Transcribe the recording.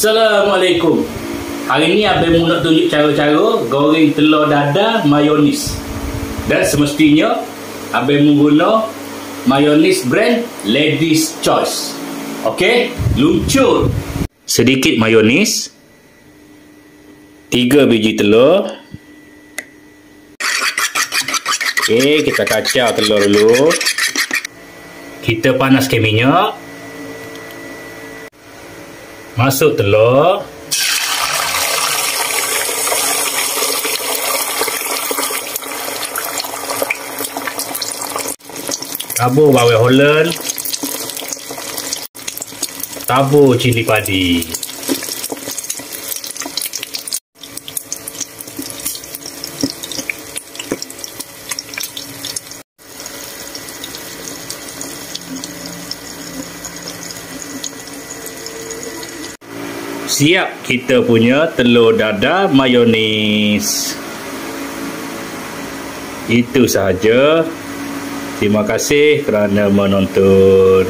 Assalamualaikum. Hari ni Abang nak tunjuk cara-cara goreng telur dadah mayonis. Dan semestinya Abang guna mayonis brand Ladies Choice. Okey, luncur. Sedikit mayonis, 3 biji telur. Okey, kita kacau telur dulu. Kita panaskan minyak. Masuk telur. Tabur bawang Holland. Tabur cili padi. Siap kita punya telur dadah mayonis. Itu sahaja. Terima kasih kerana menonton.